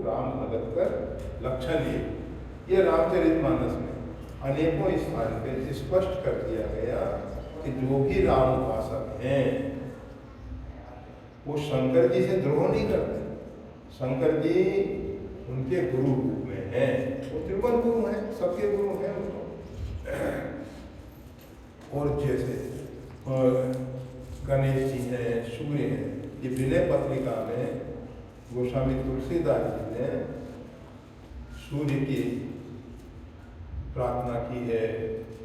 राम भगत कर लक्षण है। ये रामचरितमानस में अनेकों स्थान पे स्पष्ट कर दिया गया कि जो भी राम उपासक हैं वो शंकर जी से द्रोह नहीं करते। शंकर जी उनके गुरु रूप में हैं, वो त्रिभुवन गुरु हैं, सबके गुरु हैं उनको। और जैसे गणेश जी हैं, सूर्य हैं, ये विनय पत्रिका में गोस्वामी तुलसीदास जी ने सूर्य की प्रार्थना की है,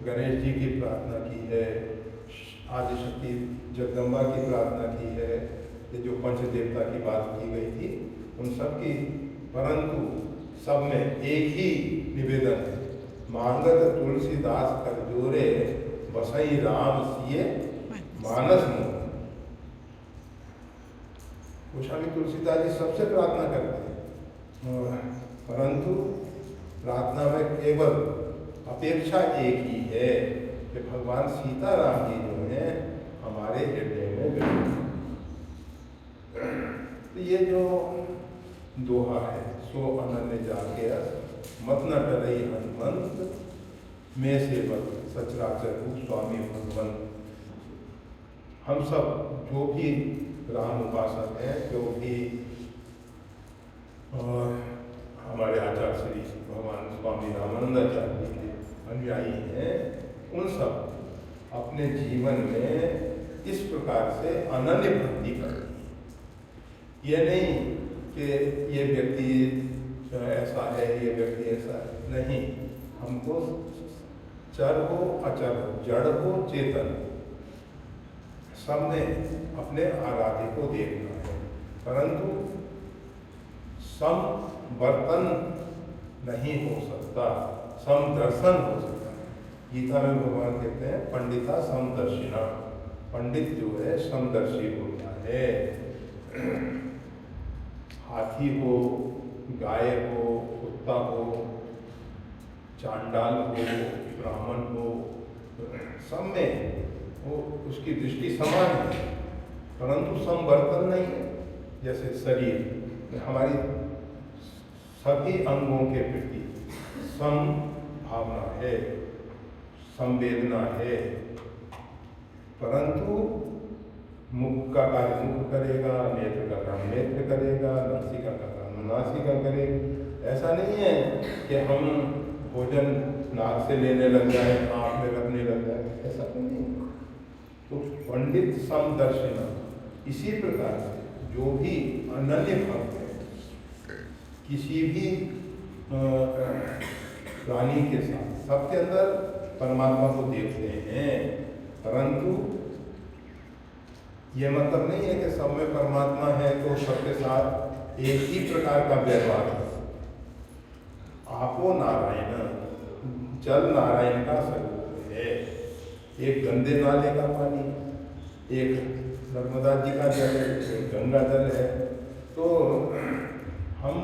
गणेश जी की प्रार्थना की है, आदिशक्ति जगदम्बा की प्रार्थना की है, ये जो पंचदेवता की बात की गई थी उन सब की, परंतु सब में एक ही निवेदन है, मांगत तुलसीदास कर जोरे बसई राम सिए मानस मोह। गोस्वामी तुलसीदास जी सबसे प्रार्थना करते हैं, परंतु प्रार्थना में केवल अपेक्षा एक ही है कि भगवान सीताराम जी जो है हमारे हृदय में विराजे। तो ये जो दोहा है, सो अनन्य जाके मत न डरई हनुमंत में सेवक सचराचर रूप स्वामी भगवंत। हम सब जो भी राम उपासक हैं, जो भी हमारे आचार्य श्री भगवान स्वामी रामानंदाचार्य के अनुयायी हैं, उन सब अपने जीवन में इस प्रकार से अनन्य भक्ति करते हैं। ये नहीं कि ये व्यक्ति ऐसा है, ये व्यक्ति ऐसा है, नहीं। हमको चर हो अचर हो, जड़ हो चेतन, सबने अपने आराध्य को देखना है, परंतु समवर्तन नहीं हो सकता, समदर्शन हो सकता है। गीता में भगवान कहते हैं पंडिता समदर्शिना, पंडित जो है समदर्शी होता है। हाथी हो, गाय हो, कुत्ता हो, चांडाल हो, ब्राह्मण हो, सब में वो उसकी दृष्टि समान है, परंतु समवर्तन नहीं है। जैसे शरीर, हमारी सभी अंगों के प्रति सम भावना है, संवेदना है, परंतु मुख का कार्य मुख करेगा, नेत्र का काम नेत्र करेगा, नासिका का काम नासिका करेगा। ऐसा नहीं है कि हम भोजन नाक से लेने लग जाए, आँख में रखने लग जाए, ऐसा तो नहीं। तो पंडित समदर्शिना, इसी प्रकार से जो भी अनन्य भक्त है, किसी भी प्राणी के साथ, सबके अंदर परमात्मा को देखते हैं, परंतु ये मतलब नहीं है कि सब में परमात्मा है तो सबके साथ एक ही प्रकार का व्यवहार है। आपो नारायण, जल नारायण का स्वरूप है। एक गंदे नाले का पानी, एक नर्मदा जी का जल है, एक गंगा जल है। तो हम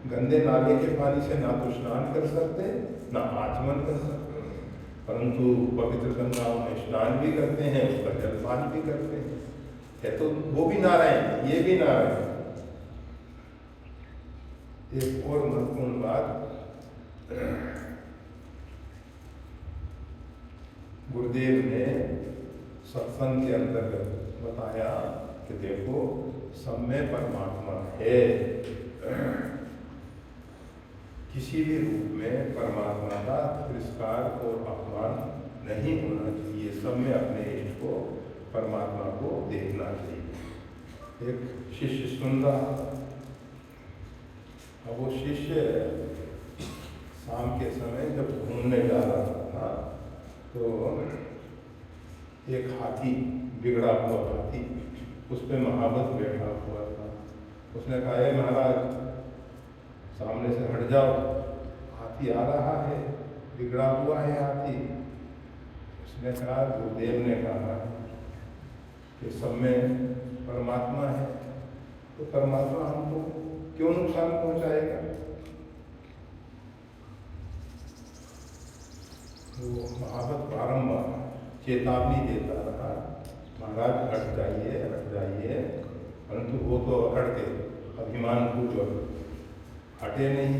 गंदे नाले के पानी से ना तो स्नान कर सकते, ना आचमन कर सकते, परंतु पवित्र गंगाओं में स्नान भी करते हैं, उसका जलपान भी करते हैं। है तो वो भी नारायण, ये भी नारायण। एक और महत्वपूर्ण बात, गुरुदेव ने सत्संग के अंतर्गत बताया कि देखो सब में परमात्मा है, किसी भी रूप में परमात्मा का तिरस्कार और अपमान नहीं होना चाहिए, सब में अपने इष्ट को परमात्मा को देखना चाहिए। एक शिष्य सुन रहा था, अब वो शिष्य शाम के समय जब घूमने जा रहा था तो एक हाथी, बिगड़ा हुआ हाथी, उस पर महावत बैठा हुआ था। उसने कहा, हे महाराज, सामने से हट जाओ, हाथी आ रहा है, बिगड़ा हुआ है हाथी। उसने कहा, गुरुदेव ने कहा कि सब में परमात्मा है, तो परमात्मा हमको क्यों नुकसान पहुंचाएगा। वो महावत बारंबार चेतावनी देता रहा, महाराज हट जाइए, हट जाइए, परंतु वो तो हट गए, अभिमान पूर्वक हटे नहीं।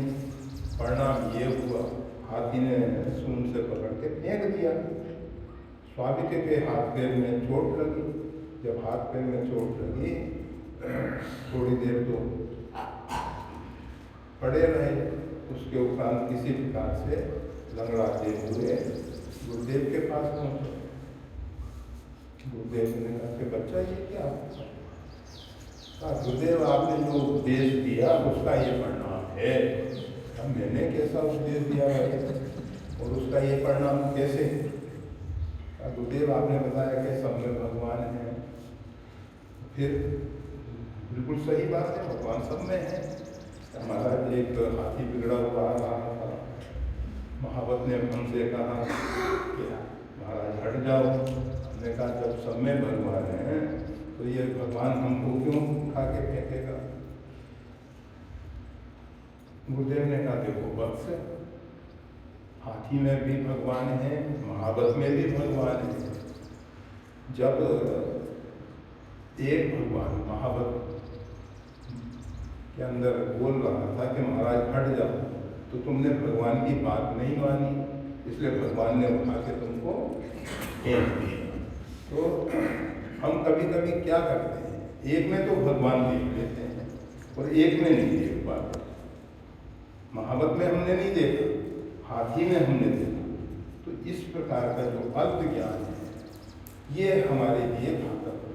परिणाम ये हुआ, हाथी ने सूंड से पकड़ के फेंक दिया। स्वाभाविक के हाथ पैर में चोट लगी। जब हाथ पैर में चोट लगी, थोड़ी देर तो पड़े रहे। उसके उपरांत किसी प्रकार से लंगड़ाते हुए गुरुदेव के पास पहुंचे। गुरुदेव ने कहा कि बच्चा ये क्या? कहा गुरुदेव आपने जो उपदेश दिया उसका ये परिणाम है। मैंने कैसा उपदेश दिया है और उसका ये परिणाम कैसे? गुरुदेव आपने बताया कि सब में भगवान है। फिर बिल्कुल सही बात है, भगवान सब में है। महाराज एक हाथी बिगड़ा हुआ आ रहा था। महावत ने हमसे कहा कि महाराज हट जाओ। हमने कहा जब सब में भगवान है तो ये भगवान हमको क्यों उठा के फेंकेगा? गुरुदेव ने कहा देखो वत्स, हाथी में भी भगवान है, महावत में भी भगवान है। जब एक भगवान महावत के अंदर बोल रहा था कि महाराज हट जाओ, तो तुमने भगवान की बात नहीं मानी, इसलिए भगवान ने उठा के तुमको फेंक दिया। तो हम कभी कभी क्या करते हैं, एक में तो भगवान देख लेते हैं और एक में नहीं देख पाते। महावत में हमने नहीं देखा, हाथी में हमने देखा। तो इस प्रकार का जो अल्प ज्ञान है ये हमारे लिए घातक